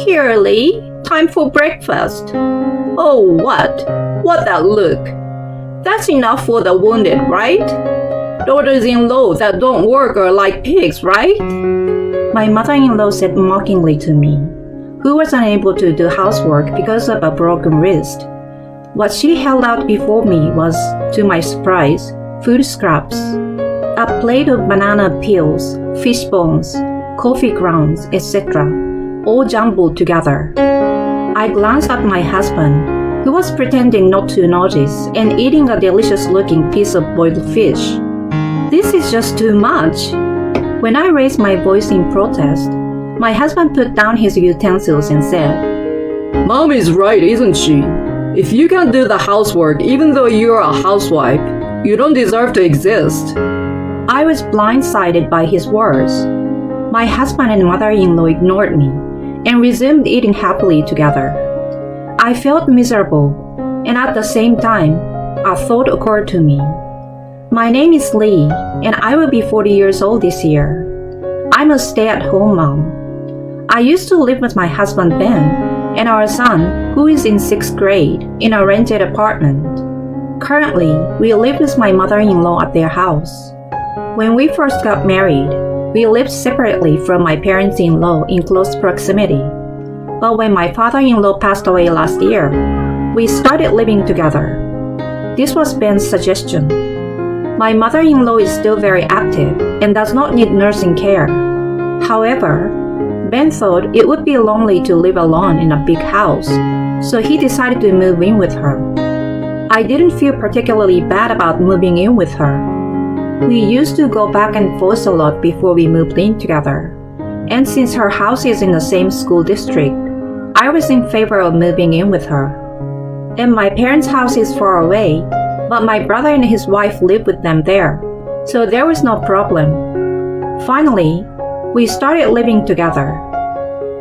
Here, Lee, time for breakfast. Oh, what? What that look? That's enough for the wounded, right? Daughters-in-law that don't work are like pigs, right? My mother-in-law said mockingly to me, who was unable to do housework because of a broken wrist. What she held out before me was, to my surprise, food scraps. A plate of banana peels, fish bones, coffee grounds, etc., all jumbled together. I glanced at my husband, who was pretending not to notice and eating a delicious-looking piece of boiled fish. This is just too much. When I raised my voice in protest, my husband put down his utensils and said, Mom is right, isn't she? If you can't do the housework even though you're a housewife, you don't deserve to exist. I was blindsided by his words. My husband and mother-in-law ignored me and resumed eating happily together. I felt miserable, and at the same time, a thought occurred to me. My name is Lee, and I will be 40 years old this year. I'm a stay-at-home mom. I used to live with my husband Ben and our son, who is in 6th grade, in a rented apartment. Currently, we live with my mother-in-law at their house. When we first got married, we lived separately from my parents-in-law in close proximity. But when my father-in-law passed away last year, we started living together. This was Ben's suggestion. My mother-in-law is still very active and does not need nursing care. However, Ben thought it would be lonely to live alone in a big house, so he decided to move in with her. I didn't feel particularly bad about moving in with her. We used to go back and forth a lot before we moved in together, and since her house is in the same school district, I was in favor of moving in with her. And my parents' house is far away, but my brother and his wife live with them there, so there was no problem. Finally, we started living together.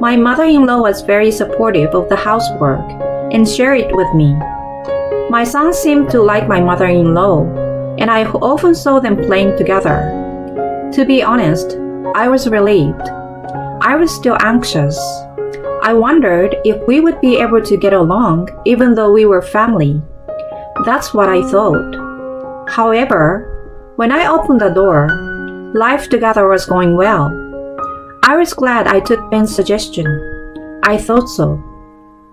My mother-in-law was very supportive of the housework and shared it with me. My son seemed to like my mother-in-law, and I often saw them playing together. To be honest, I was relieved. I was still anxious. I wondered if we would be able to get along even though we were family. That's what I thought. However, when I opened the door, life together was going well. I was glad I took Ben's suggestion. I thought so.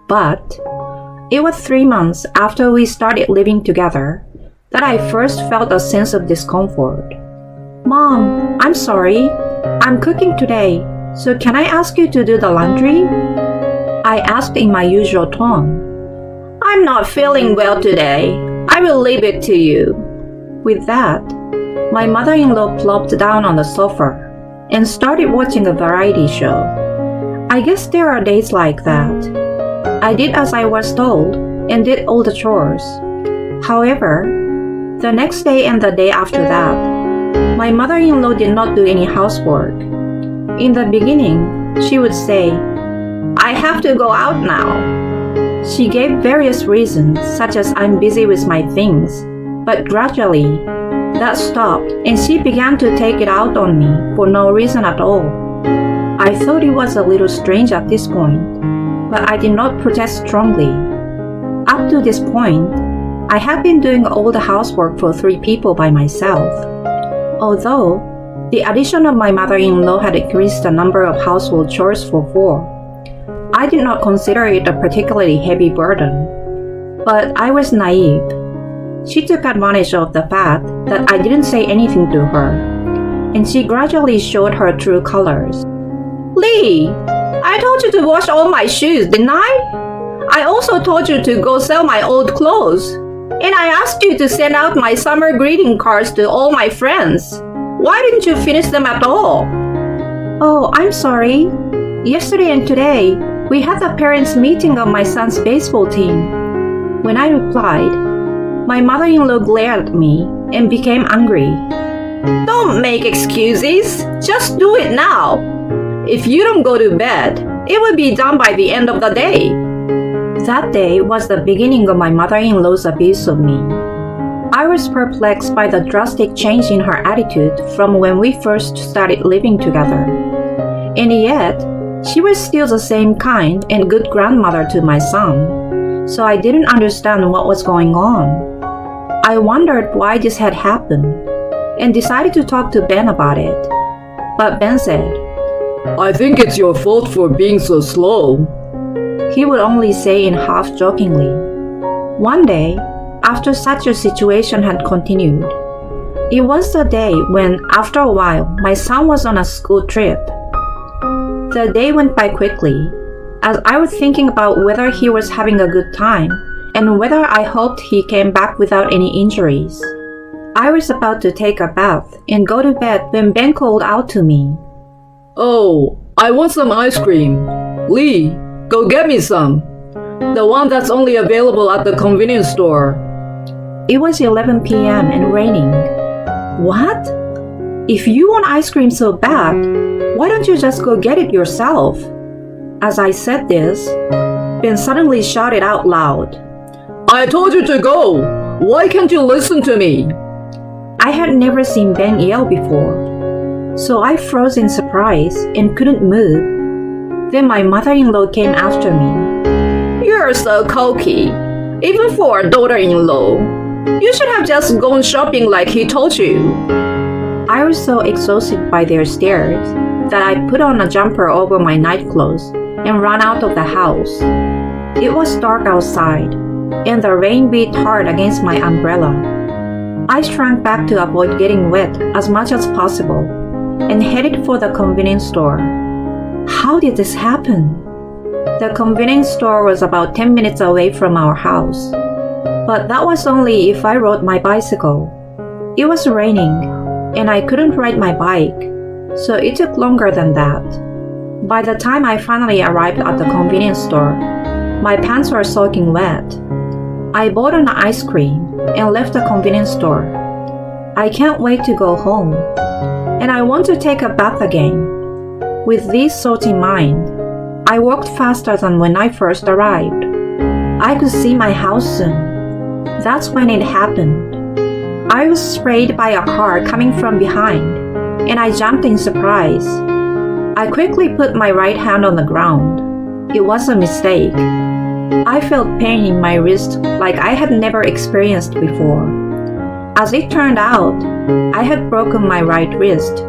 But it was 3 months after we started living together that I first felt a sense of discomfort. Mom, I'm sorry. I'm cooking today, so can I ask you to do the laundry? I asked in my usual tone. I'm not feeling well today. I will leave it to you. With that, my mother-in-law plopped down on the sofa and started watching a variety show. I guess there are days like that. I did as I was told and did all the chores. However, the next day and the day after that, my mother-in-law did not do any housework. In the beginning, she would say, I have to go out now. She gave various reasons, such as I'm busy with my things, but gradually, that stopped and she began to take it out on me for no reason at all. I thought it was a little strange at this point, but I did not protest strongly. Up to this point, I had been doing all the housework for 3 people by myself. Although, the addition of my mother-in-law had increased the number of household chores for 4. I did not consider it a particularly heavy burden, but I was naive. She took advantage of the fact that I didn't say anything to her, and she gradually showed her true colors. Lee, I told you to wash all my shoes, didn't I? I also told you to go sell my old clothes, and I asked you to send out my summer greeting cards to all my friends. Why didn't you finish them at all? Oh, I'm sorry. Yesterday and today, we had the parents' meeting of my son's baseball team. When I replied, my mother-in-law glared at me and became angry. Don't make excuses. Just do it now. If you don't go to bed, it will be done by the end of the day. That day was the beginning of my mother-in-law's abuse of me. I was perplexed by the drastic change in her attitude from when we first started living together. And yet, She was still the same kind and good grandmother to my son, so I didn't understand what was going on. I wondered why this had happened and decided to talk to Ben about it. But Ben said, I think it's your fault for being so slow. He would only say in half-jokingly. One day, after such a situation had continued, it was the day when, after a while, my son was on a school trip. The day went by quickly, as I was thinking about whether he was having a good time and whether I hoped he came back without any injuries. I was about to take a bath and go to bed when Ben called out to me. Oh, I want some ice cream. Lee, go get me some. The one that's only available at the convenience store. It was 11 p.m. and raining. What? If you want ice cream so bad, why don't you just go get it yourself? As I said this, Ben suddenly shouted out loud, I told you to go! Why can't you listen to me? I had never seen Ben yell before, so I froze in surprise and couldn't move. Then my mother-in-law came after me. You're so cocky, even for a daughter-in-law. You should have just gone shopping like he told you. I was so exhausted by their stares that I put on a jumper over my nightclothes and ran out of the house. It was dark outside, and the rain beat hard against my umbrella. I shrank back to avoid getting wet as much as possible and headed for the convenience store. How did this happen? The convenience store was about 10 minutes away from our house, but that was only if I rode my bicycle. It was raining, and I couldn't ride my bike, so it took longer than that. By the time I finally arrived at the convenience store, my pants were soaking wet. I bought an ice cream and left the convenience store. I can't wait to go home, and I want to take a bath again. With these thoughts in mind, I walked faster than when I first arrived. I could see my house soon. That's when it happened. I was sprayed by a car coming from behind, and I jumped in surprise. I quickly put my right hand on the ground. It was a mistake. I felt pain in my wrist like I had never experienced before. As it turned out, I had broken my right wrist.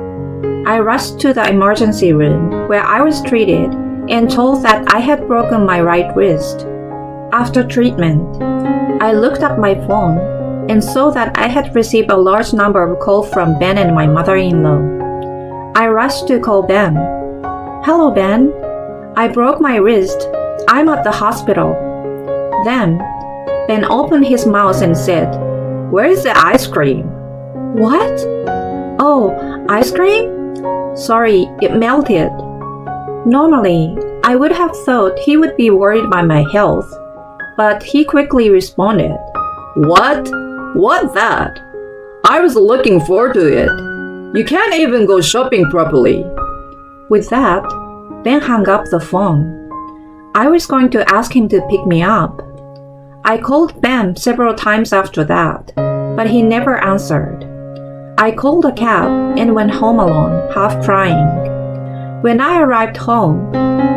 I rushed to the emergency room where I was treated and told that I had broken my right wrist. After treatment, I looked at my phone and saw that I had received a large number of calls from Ben and my mother-in-law. I rushed to call Ben. Hello, Ben. I broke my wrist. I'm at the hospital. Then, Ben opened his mouth and said, Where is the ice cream? What? Oh, ice cream? Sorry, it melted. Normally, I would have thought he would be worried by my health, but he quickly responded, What? What that? I was looking forward to it. You can't even go shopping properly. With that, Ben hung up the phone. I was going to ask him to pick me up. I called Ben several times after that, but he never answered. I called a cab and went home alone, half crying. When I arrived home,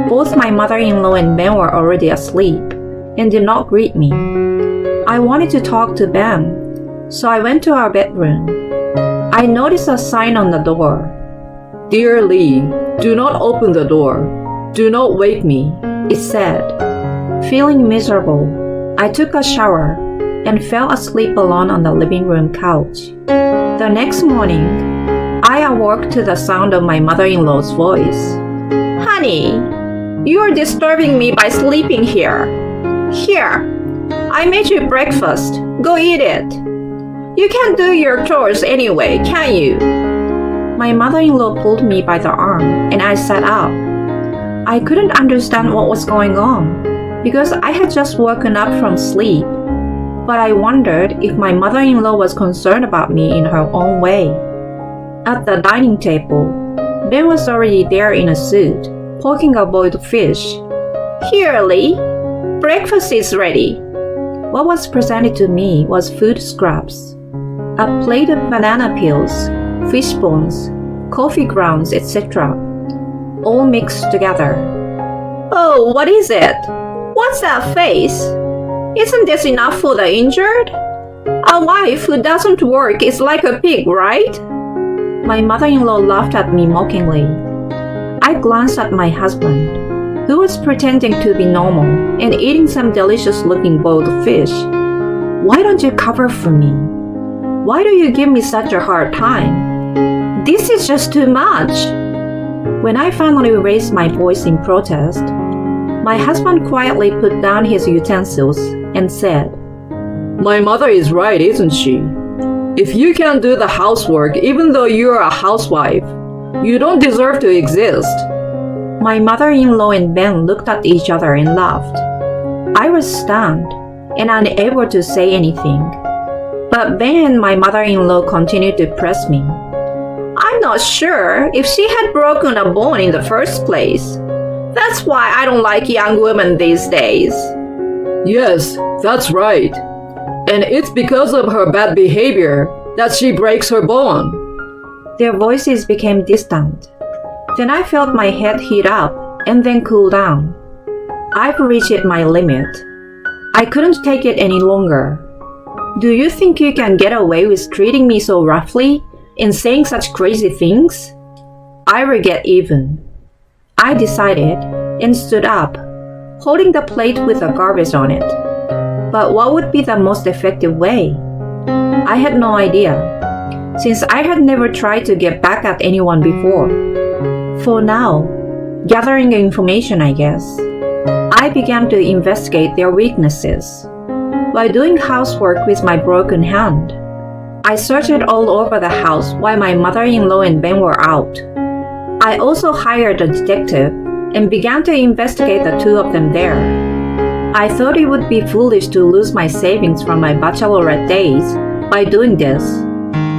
both my mother-in-law and Ben were already asleep and did not greet me. I wanted to talk to Ben, so I went to our bedroom. I noticed a sign on the door. Dear Lee, do not open the door. Do not wake me, it said. Feeling miserable, I took a shower and fell asleep alone on the living room couch. The next morning, I awoke to the sound of my mother-in-law's voice. Honey, you are disturbing me by sleeping here. Here, I made you breakfast. Go eat it. You can't do your chores anyway, can you? My mother-in-law pulled me by the arm and I sat up. I couldn't understand what was going on because I had just woken up from sleep, but I wondered if my mother-in-law was concerned about me in her own way. At the dining table, Ben was already there in a suit, poking a boiled fish. Here, Lee, breakfast is ready. What was presented to me was food scraps. A plate of banana peels, fish bones, coffee grounds, etc. all mixed together. Oh, what is it? What's that face? Isn't this enough for the injured? A wife who doesn't work is like a pig, right? My mother-in-law laughed at me mockingly. I glanced at my husband, who was pretending to be normal and eating some delicious-looking boiled fish. Why don't you cover for me? Why do you give me such a hard time? This is just too much. When I finally raised my voice in protest, my husband quietly put down his utensils and said, My mother is right, isn't she? If you can't do the housework even though you're a housewife, you don't deserve to exist. My mother-in-law and Ben looked at each other and laughed. I was stunned and unable to say anything. But Ben and my mother-in-law continued to press me. I'm not sure if she had broken a bone in the first place. That's why I don't like young women these days. Yes, that's right. And it's because of her bad behavior that she breaks her bone. Their voices became distant. Then I felt my head heat up and then cool down. I've reached my limit. I couldn't take it any longer. Do you think you can get away with treating me so roughly and saying such crazy things? I will get even. I decided and stood up, holding the plate with the garbage on it. But what would be the most effective way? I had no idea, since I had never tried to get back at anyone before. For now, gathering information, I guess, I began to investigate their weaknesses. While doing housework with my broken hand, I searched all over the house while my mother-in-law and Ben were out. I also hired a detective and began to investigate the two of them there. I thought it would be foolish to lose my savings from my bachelorette days by doing this,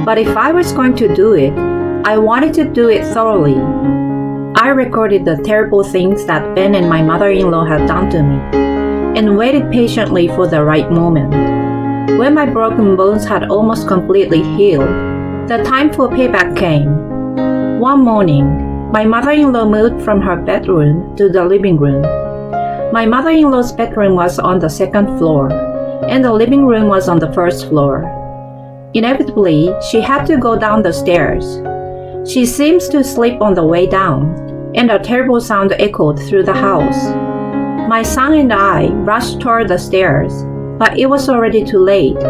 but if I was going to do it, I wanted to do it thoroughly. I recorded the terrible things that Ben and my mother-in-law had done to me, and waited patiently for the right moment. When my broken bones had almost completely healed, the time for payback came. One morning, my mother-in-law moved from her bedroom to the living room. My mother-in-law's bedroom was on the second floor, and the living room was on the first floor. Inevitably, she had to go down the stairs. She seems to sleep on the way down, and a terrible sound echoed through the house. My son and I rushed toward the stairs, but it was already too late.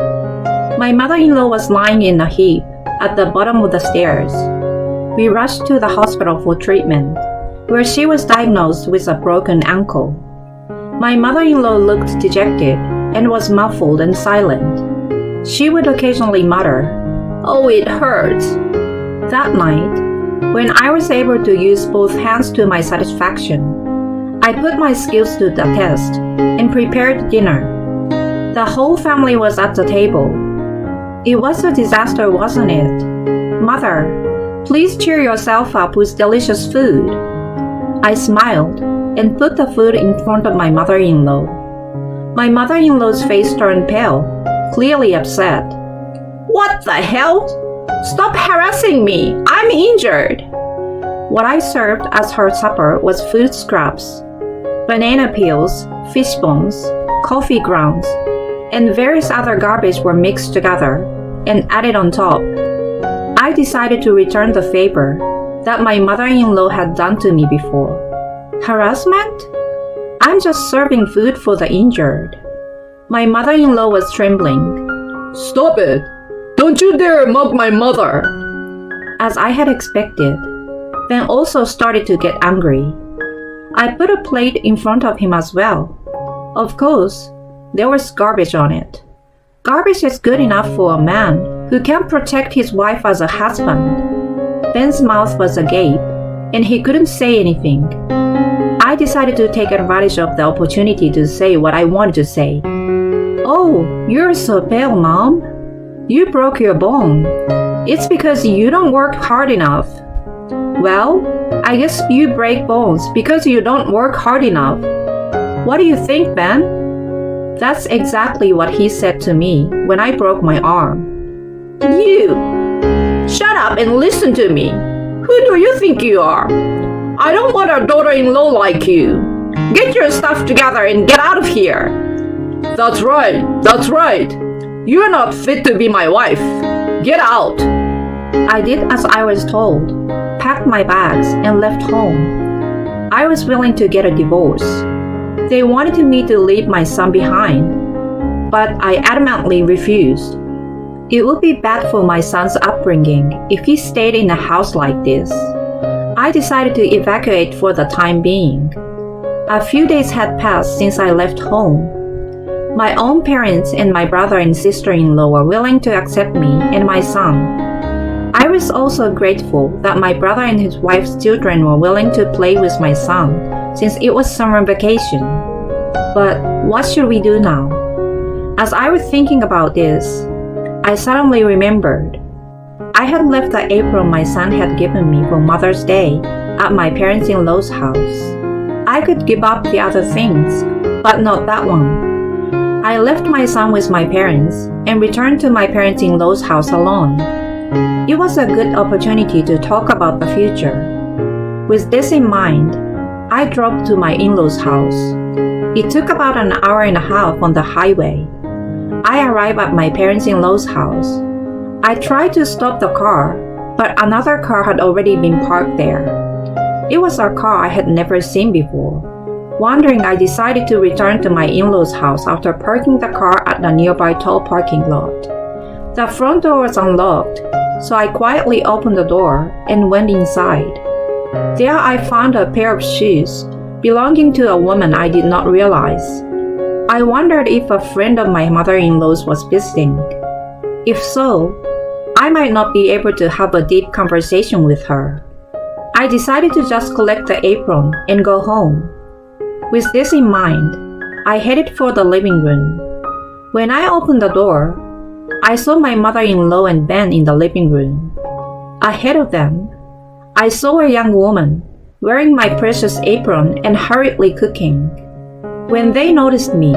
My mother-in-law was lying in a heap at the bottom of the stairs. We rushed to the hospital for treatment, where she was diagnosed with a broken ankle. My mother-in-law looked dejected and was muffled and silent. She would occasionally mutter, "Oh, it hurts." That night, when I was able to use both hands to my satisfaction, I put my skills to the test and prepared dinner. The whole family was at the table. It was a disaster, wasn't it? Mother, please cheer yourself up with delicious food. I smiled and put the food in front of my mother-in-law. My mother-in-law's face turned pale, clearly upset. What the hell? Stop harassing me! I'm injured! What I served as her supper was food scraps, banana peels, fish bones, coffee grounds, and various other garbage were mixed together and added on top. I decided to return the favor that my mother-in-law had done to me before. Harassment? I'm just serving food for the injured. My mother-in-law was trembling. Stop it! Don't you dare mock my mother! As I had expected, Ben also started to get angry. I put a plate in front of him as well. Of course, there was garbage on it. Garbage is good enough for a man who can't protect his wife as a husband. Ben's mouth was agape, and he couldn't say anything. I decided to take advantage of the opportunity to say what I wanted to say. Oh, you're so pale, Mom. You broke your bone. It's because you don't work hard enough. Well, I guess you break bones because you don't work hard enough. What do you think, Ben? That's exactly what he said to me when I broke my arm. You! Shut up and listen to me. Who do you think you are? I don't want a daughter-in-law like you. Get your stuff together and get out of here. That's right, that's right. You're not fit to be my wife. Get out. I did as I was told, packed my bags, and left home. I was willing to get a divorce. They wanted me to leave my son behind, but I adamantly refused. It would be bad for my son's upbringing if he stayed in a house like this. I decided to evacuate for the time being. A few days had passed since I left home. My own parents and my brother and sister-in-law were willing to accept me and my son. I was also grateful that my brother and his wife's children were willing to play with my son since it was summer vacation. But what should we do now? As I was thinking about this, I suddenly remembered. I had left the apron my son had given me for Mother's Day at my parents-in-law's house. I could give up the other things, but not that one. I left my son with my parents and returned to my parents-in-law's house alone. It was a good opportunity to talk about the future. With this in mind, I drove to my in-laws' house. It took about an hour and a half on the highway. I arrived at my parents-in-law's house. I tried to stop the car, but another car had already been parked there. It was a car I had never seen before. Wondering, I decided to return to my in-laws' house after parking the car at the nearby toll parking lot. The front door was unlocked, so I quietly opened the door and went inside. There I found a pair of shoes belonging to a woman I did not realize. I wondered if a friend of my mother-in-law's was visiting. If so, I might not be able to have a deep conversation with her. I decided to just collect the apron and go home. With this in mind, I headed for the living room. When I opened the door, I saw my mother-in-law and Ben in the living room. Ahead of them, I saw a young woman wearing my precious apron and hurriedly cooking. When they noticed me,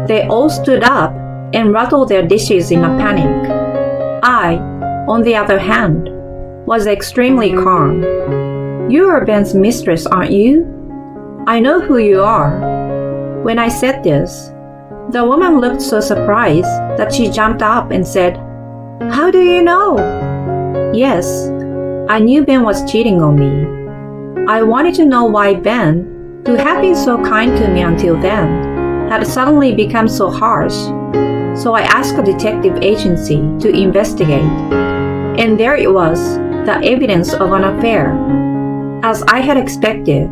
they all stood up and rattled their dishes in a panic. I, on the other hand, was extremely calm. You are Ben's mistress, aren't you? I know who you are. When I said this, the woman looked so surprised that she jumped up and said, "How do you know?" Yes, I knew Ben was cheating on me. I wanted to know why Ben, who had been so kind to me until then, had suddenly become so harsh. So I asked a detective agency to investigate. And there it was, the evidence of an affair. As I had expected,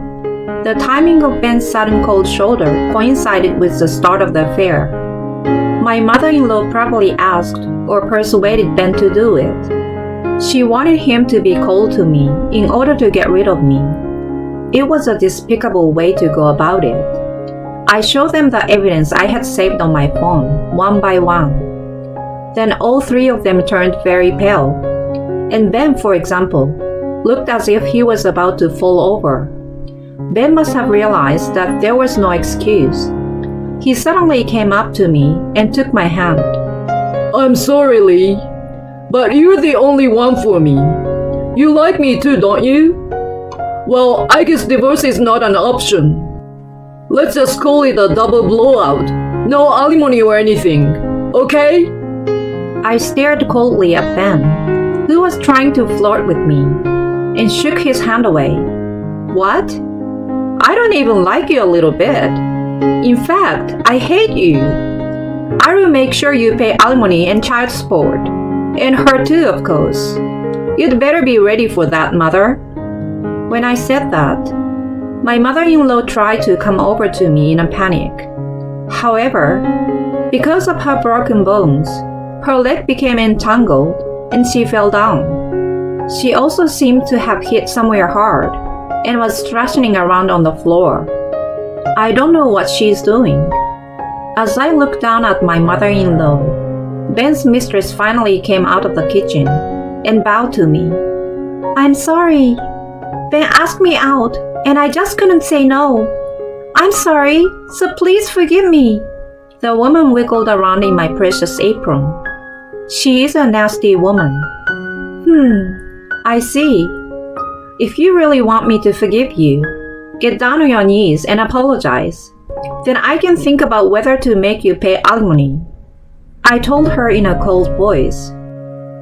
the timing of Ben's sudden cold shoulder coincided with the start of the affair. My mother-in-law probably asked or persuaded Ben to do it. She wanted him to be cold to me in order to get rid of me. It was a despicable way to go about it. I showed them the evidence I had saved on my phone, one by one. Then all three of them turned very pale. And Ben, for example, looked as if he was about to fall over. Ben must have realized that there was no excuse. He suddenly came up to me and took my hand. I'm sorry, Lee, but you're the only one for me. You like me too, don't you? Well, I guess divorce is not an option. Let's just call it a double blowout. No alimony or anything, okay? I stared coldly at Ben, who was trying to flirt with me, and shook his hand away. What? I don't even like you a little bit. In fact, I hate you. I will make sure you pay alimony and child support. And her too, of course. You'd better be ready for that, Mother. When I said that, my mother-in-law tried to come over to me in a panic. However, because of her broken bones, her leg became entangled and she fell down. She also seemed to have hit somewhere hard and was thrashing around on the floor. I don't know what she's doing. As I looked down at my mother-in-law, Ben's mistress finally came out of the kitchen and bowed to me. I'm sorry. Ben asked me out and I just couldn't say no. I'm sorry, so please forgive me. The woman wiggled around in my precious apron. She is a nasty woman. I see. If you really want me to forgive you, get down on your knees and apologize. Then I can think about whether to make you pay alimony. I told her in a cold voice.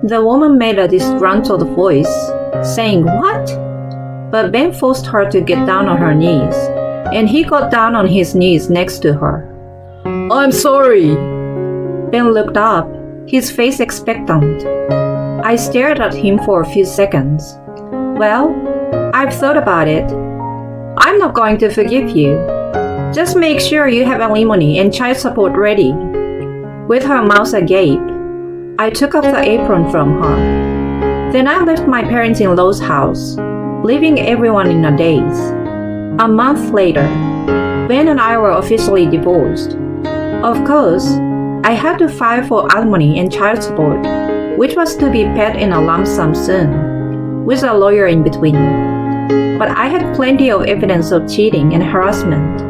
The woman made a disgruntled voice, saying, "What?" But Ben forced her to get down on her knees, and he got down on his knees next to her. I'm sorry. Ben looked up, his face expectant. I stared at him for a few seconds. Well, I've thought about it. I'm not going to forgive you. Just make sure you have alimony and child support ready. With her mouth agape, I took off the apron from her. Then I left my parents-in-law's house, leaving everyone in a daze. A month later, Ben and I were officially divorced. Of course, I had to file for alimony and child support, which was to be paid in a lump sum soon, with a lawyer in between. But I had plenty of evidence of cheating and harassment,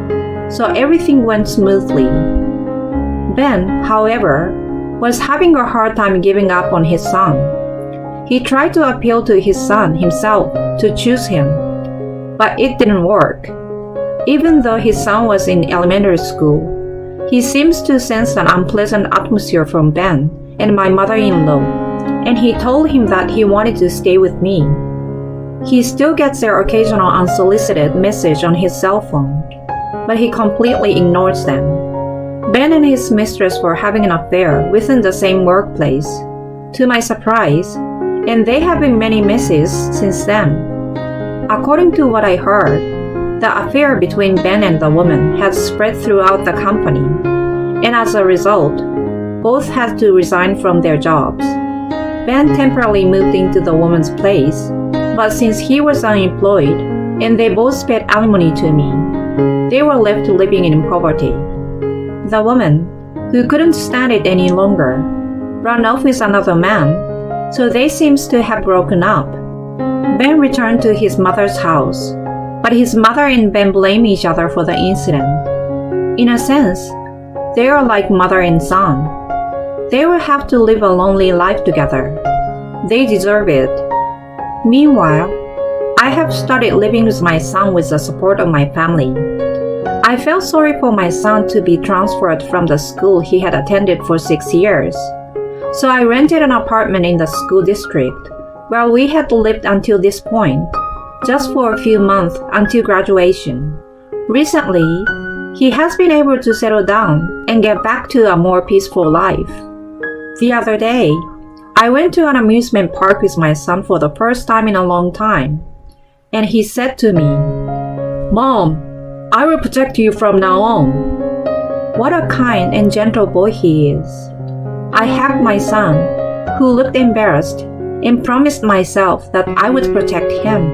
so everything went smoothly. Ben, however, was having a hard time giving up on his son. He tried to appeal to his son himself to choose him, but it didn't work. Even though his son was in elementary school, he seems to sense an unpleasant atmosphere from Ben and my mother-in-law, and he told him that he wanted to stay with me. He still gets their occasional unsolicited message on his cell phone, but he completely ignores them. Ben and his mistress were having an affair within the same workplace, to my surprise, and they have been many messes since then. According to what I heard, the affair between Ben and the woman had spread throughout the company, and as a result, both had to resign from their jobs. Ben temporarily moved into the woman's place, but since he was unemployed and they both paid alimony to me, they were left living in poverty. The woman, who couldn't stand it any longer, ran off with another man, so they seems to have broken up. Ben returned to his mother's house, but his mother and Ben blame each other for the incident. In a sense, they are like mother and son. They will have to live a lonely life together. They deserve it. Meanwhile, I have started living with my son with the support of my family. I felt sorry for my son to be transferred from the school he had attended for 6 years. So I rented an apartment in the school district where we had lived until this point, just for a few months until graduation. Recently, he has been able to settle down and get back to a more peaceful life. The other day, I went to an amusement park with my son for the first time in a long time, and he said to me, "Mom, I will protect you from now on." What a kind and gentle boy he is. I hugged my son, who looked embarrassed, and promised myself that I would protect him.